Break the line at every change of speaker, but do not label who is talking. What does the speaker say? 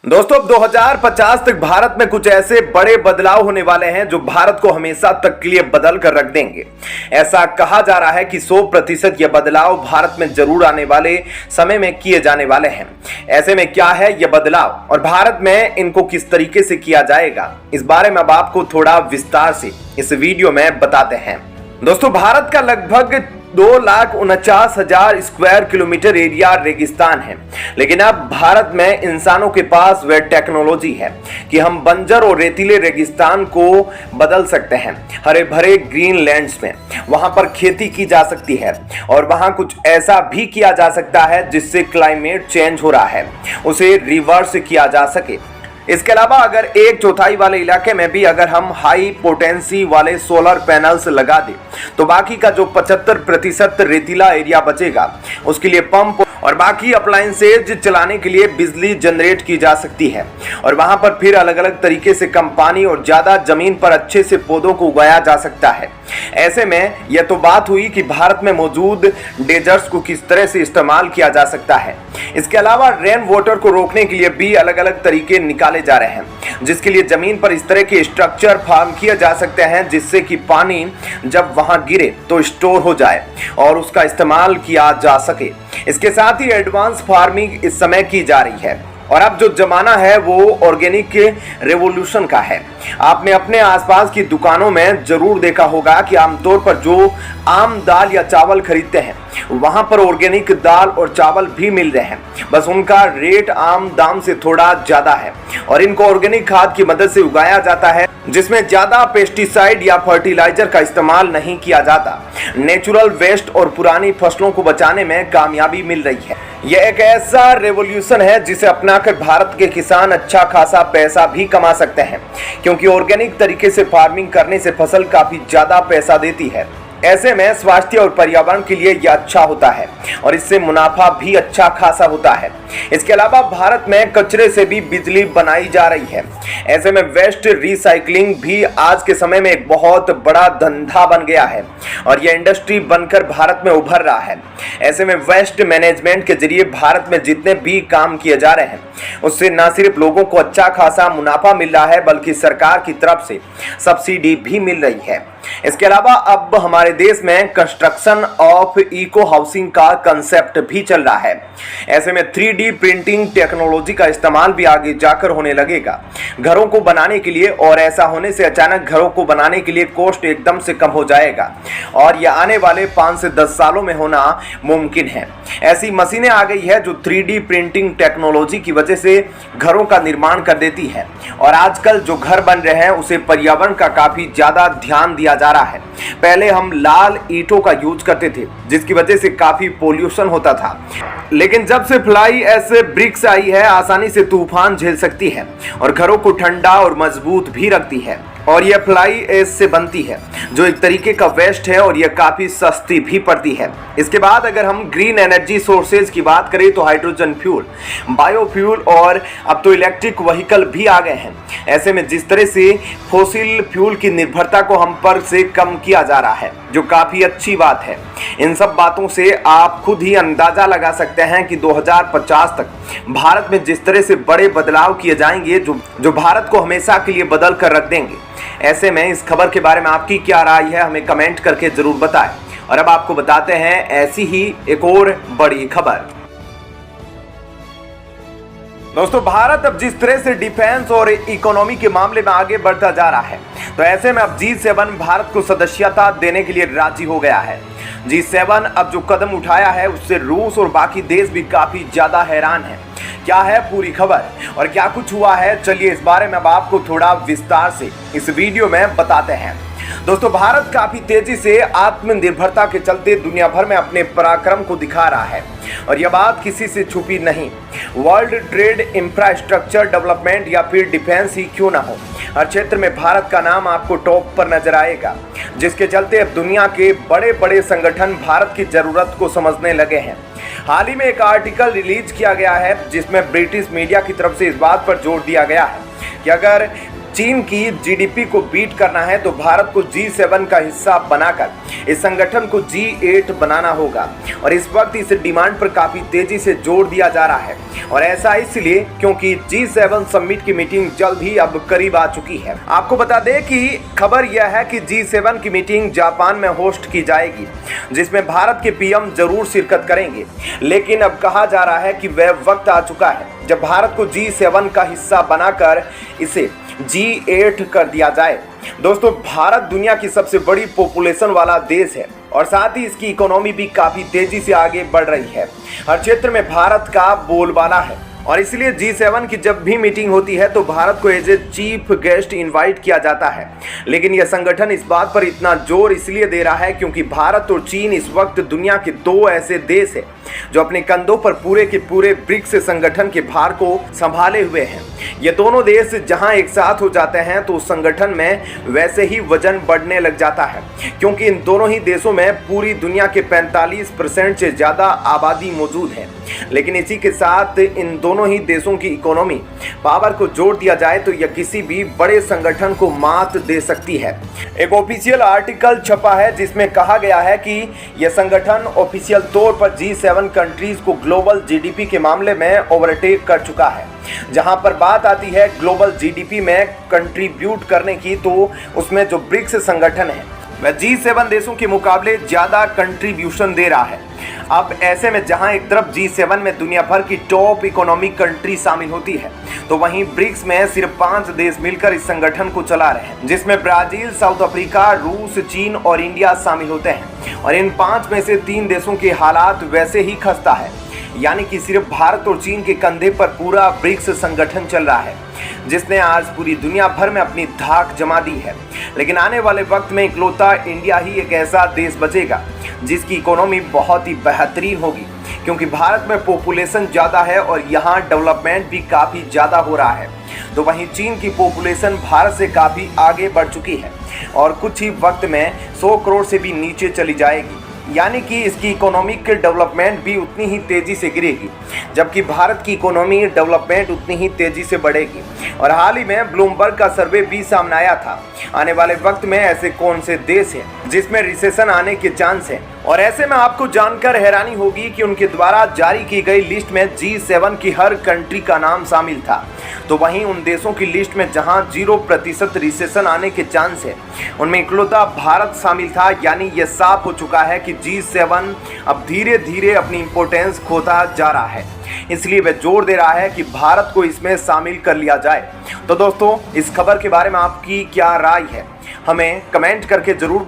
दोस्तों अब 2050 तक भारत में कुछ ऐसे बड़े बदलाव होने वाले हैं जो भारत को हमेशा तक के लिए बदल कर रख देंगे। ऐसा कहा जा रहा है कि 100% ये बदलाव भारत में जरूर आने वाले समय में किए जाने वाले हैं। ऐसे में क्या है ये बदलाव और भारत में इनको किस तरीके से किया जाएगा, इस बारे में अब आपको थोड़ा विस्तार से इस वीडियो में बताते हैं। दोस्तों भारत का लगभग 2,49,000 स्क्वायर किलोमीटर एरिया रेगिस्तान है, लेकिन अब भारत में इंसानों के पास वह टेक्नोलॉजी है कि हम बंजर और रेतीले रेगिस्तान को बदल सकते हैं हरे भरे ग्रीन लैंड्स में। वहां पर खेती की जा सकती है और वहां कुछ ऐसा भी किया जा सकता है जिससे क्लाइमेट चेंज हो रहा है उसे रिवर्स किया जा सके। इसके अलावा अगर 1/4 वाले इलाके में भी अगर हम हाई पोटेंसी वाले सोलर पैनल्स लगा दें तो बाकी का जो 75% रेतीला एरिया बचेगा उसके लिए पंप और बाकी अप्लायंसेज चलाने के लिए बिजली जनरेट की जा सकती है और वहां पर फिर अलग अलग तरीके से कम पानी और ज्यादा जमीन पर अच्छे से पौधों को उगाया जा सकता है। ऐसे में यह तो बात हुई कि भारत में मौजूद डेजर्ट्स को किस तरह से इस्तेमाल किया जा सकता है। इसके अलावा रेन वाटर को रोकने के लिए भी अलग अलग तरीके निकाले जा रहे हैं, जिसके लिए जमीन पर इस तरह के स्ट्रक्चर फॉर्म किए जा सकते हैं जिससे कि पानी जब वहां गिरे तो स्टोर हो जाए और उसका इस्तेमाल किया जा सके। इसके साथ ही एडवांस फार्मिंग इस समय की जा रही है और अब जो जमाना है वो ऑर्गेनिक रेवोल्यूशन का है। आपने अपने आसपास की दुकानों में जरूर देखा होगा कि आमतौर पर जो आम दाल या चावल खरीदते हैं वहां पर ऑर्गेनिक दाल और चावल भी मिल रहे हैं, बस उनका रेट आम दाम से थोड़ा ज्यादा है और इनको ऑर्गेनिक खाद की मदद से उगाया जाता है जिसमें ज्यादा पेस्टिसाइड या फर्टिलाइजर का इस्तेमाल नहीं किया जाता। नेचुरल वेस्ट और पुरानी फसलों को बचाने में कामयाबी मिल रही है। यह एक ऐसा रेवोल्यूशन है जिसे अपनाकर भारत के किसान अच्छा खासा पैसा भी कमा सकते हैं, क्योंकि ऑर्गेनिक तरीके से फार्मिंग करने से फसल काफी ज्यादा पैसा देती है। ऐसे में स्वास्थ्य और पर्यावरण के लिए यह अच्छा होता है और इससे मुनाफा भी अच्छा खासा होता है। इसके अलावा भारत में कचरे से भी बिजली बनाई जा रही है। ऐसे में वेस्ट रिसाइकलिंग भी आज के समय में एक बहुत बड़ा धंधा बन गया है और यह इंडस्ट्री बनकर भारत में उभर रहा है। ऐसे में वेस्ट मैनेजमेंट के जरिए भारत में जितने भी काम किए जा रहे हैं उससे न सिर्फ लोगों को अच्छा खासा मुनाफा मिल रहा है बल्कि सरकार की तरफ से सब्सिडी भी मिल रही है। इसके अलावा अब हमारे देश में कंस्ट्रक्शन ऑफ इको हाउसिंग का कंसेप्ट भी चल रहा है। ऐसे में 3D प्रिंटिंग टेक्नोलॉजी का इस्तेमाल भी आगे जाकर होने लगेगा घरों को बनाने के लिए और ऐसा होने से अचानक घरों को बनाने के लिए कॉस्ट एकदम से कम हो जाएगा और यह आने वाले 5 से 10 सालों में होना मुमकिन है। ऐसी मशीनें आ गई है जो 3D प्रिंटिंग टेक्नोलॉजी की वजह से घरों का निर्माण कर देती है और आजकल जो घर बन रहे हैं उसे पर्यावरण का काफी ज्यादा ध्यान दिया जा रहा है। पहले हम लाल ईंटों का यूज करते थे जिसकी वजह से काफी पोल्यूशन होता था, लेकिन जब से फ्लाई ऐसे ब्रिक्स आई है आसानी से तूफान झेल सकती है और घरों को ठंडा और मजबूत भी रखती है और यह फ्लाई एश से बनती है जो एक तरीके का वेस्ट है और यह काफी सस्ती भी पड़ती है। इसके बाद अगर हम ग्रीन एनर्जी सोर्सेज की बात करें तो हाइड्रोजन फ्यूल, बायोफ्यूल और अब तो इलेक्ट्रिक व्हीकल भी आ गए हैं। ऐसे में जिस तरह से फोसिल फ्यूल की निर्भरता को हम पर से कम किया जा रहा है जो काफी अच्छी बात है। इन सब बातों से आप खुद ही अंदाजा लगा सकते हैं कि 2050 तक भारत में जिस तरह से बड़े बदलाव किए जाएंगे जो भारत को हमेशा के लिए बदल कर रख देंगे। ऐसे में इस खबर के बारे में आपकी क्या राय है हमें कमेंट करके जरूर बताएं और अब आपको बताते हैं ऐसी ही एक और बड़ी खबर। दोस्तों भारत अब जिस तरह से डिफेंस और इकोनॉमी के मामले में आगे बढ़ता जा रहा है तो ऐसे में अब G7 भारत को सदस्यता देने के लिए राजी हो गया है। G7 अब जो कदम उठाया है उससे रूस और बाकी देश भी काफी ज्यादा हैरान हैं। क्या है पूरी खबर और क्या कुछ हुआ है, चलिए इस बारे में अब आपको थोड़ा विस्तार से इस वीडियो में बताते हैं। दोस्तों भारत काफी तेजी से आत्मनिर्भरता के चलते दुनिया भर में अपने पराक्रम को दिखा रहा है और यह बात किसी से छुपी नहीं। वर्ल्ड ट्रेड इंफ्रास्ट्रक्चर डेवलपमेंट या फिर डिफेंस ही क्यों ना हो, हर क्षेत्र में भारत का नाम आपको टॉप पर नजर आएगा, जिसके चलते अब दुनिया के बड़े बड़े संगठन भारत की जरूरत को समझने लगे हैं। हाल ही में एक आर्टिकल रिलीज किया गया है जिसमें ब्रिटिश मीडिया की तरफ से इस बात पर जोर दिया गया है कि अगर चीन की जीडीपी को बीट करना है तो भारत को G7 का हिस्सा बनाकर इस संगठन को G8 बनाना होगा और इस वक्त इस डिमांड पर काफी तेजी से जोर दिया जा रहा है और ऐसा इसलिए क्योंकि G7 समिट की मीटिंग जल्द ही अब करीब आ चुकी है। आपको बता दें कि खबर यह है कि G7 की मीटिंग जापान में होस्ट की जाएगी जिसमें भारत के पीएम जरूर शिरकत करेंगे, लेकिन अब कहा जा रहा है कि वह वक्त आ चुका है जब भारत को G7 का हिस्सा बनाकर इसे G8 कर दिया जाए। दोस्तों, भारत दुनिया की सबसे बड़ी पॉपुलेशन वाला देश है और साथ ही इसकी इकोनॉमी भी काफी तेजी से आगे बढ़ रही है। हर क्षेत्र में भारत का बोलबाला है और इसलिए G7 की जब भी मीटिंग होती है तो भारत को as a chief guest invite किया जाता है। लेकिन यह संगठन इस बात पर इतना जोर इसलिए दे रहा है क्योंकि भारत और चीन इस वक्त दुनिया के दो ऐसे देश हैं जो अपने कंधों पर पूरे के पूरे ब्रिक्स संगठन के भार को संभाले हुए हैं। ये दोनों देश जहां एक साथ हो जाते हैं तो उस संगठन में वैसे ही वजन बढ़ने लग जाता है, क्योंकि इन दोनों ही देशों में पूरी दुनिया के 45% से ज्यादा आबादी मौजूद है। लेकिन इसी के साथ इन दोनों ही देशों की इकोनॉमी पावर को जोड़ दिया जाए तो यह किसी भी बड़े संगठन को मात दे सकती है। एक ऑफिशियल आर्टिकल छपा है जिसमें कहा गया है कि यह संगठन ऑफिशियल तौर पर G7 कंट्रीज को ग्लोबल जीडीपी के मामले में ओवरटेक कर चुका है। जहां पर बात आती है ग्लोबल जीडीपी में कंट्रीब्यूट करने की तो उसमें जो ब्रिक्स संगठन है वह G7 देशों के मुकाबले ज्यादा कंट्रीब्यूशन दे रहा है। अब ऐसे में जहां एक तरफ G7 में दुनिया भर की टॉप इकोनॉमिक कंट्री शामिल होती है तो वहीं ब्रिक्स में सिर्फ 5 देश मिलकर इस संगठन को चला रहे हैं, जिसमें ब्राजील, साउथ अफ्रीका, रूस, चीन और इंडिया शामिल होते हैं। और इन 5 में से 3 देशों के हालात वैसे ही खस्ता है, यानी कि सिर्फ भारत और चीन के कंधे पर पूरा ब्रिक्स संगठन चल रहा है जिसने आज पूरी दुनिया भर में अपनी धाक जमा दी है। लेकिन आने वाले वक्त में इकलौता इंडिया ही एक ऐसा देश बचेगा जिसकी इकोनॉमी बहुत ही बेहतरीन होगी, क्योंकि भारत में पॉपुलेशन ज़्यादा है और यहाँ डेवलपमेंट भी काफ़ी ज़्यादा हो रहा है। तो वहीं चीन की पॉपुलेशन भारत से काफ़ी आगे बढ़ चुकी है और कुछ ही वक्त में 100 करोड़ से भी नीचे चली जाएगी, यानी कि इसकी इकोनॉमिक डेवलपमेंट भी उतनी ही तेज़ी से गिरेगी, जबकि भारत की इकोनॉमी डेवलपमेंट उतनी ही तेज़ी से बढ़ेगी। और हाल ही में ब्लूमबर्ग का सर्वे भी सामने आया था, आने वाले वक्त में ऐसे कौन से देश हैं जिसमें रिसेशन आने के चांस हैं। और ऐसे में आपको जानकर हैरानी होगी कि उनके द्वारा जारी की गई लिस्ट में G7 की हर कंट्री का नाम शामिल था। तो वहीं उन देशों की लिस्ट में जहां 0% रिसेशन आने के चांस है उनमें इकलौता भारत शामिल था, यानी यह साफ हो चुका है कि G7 अब धीरे धीरे अपनी इंपोर्टेंस खोता जा रहा है। इसलिए वह जोर दे रहा है कि भारत को इसमें शामिल कर लिया जाए। तो दोस्तों, इस खबर के बारे में आपकी क्या राय है, हमें कमेंट करके जरूर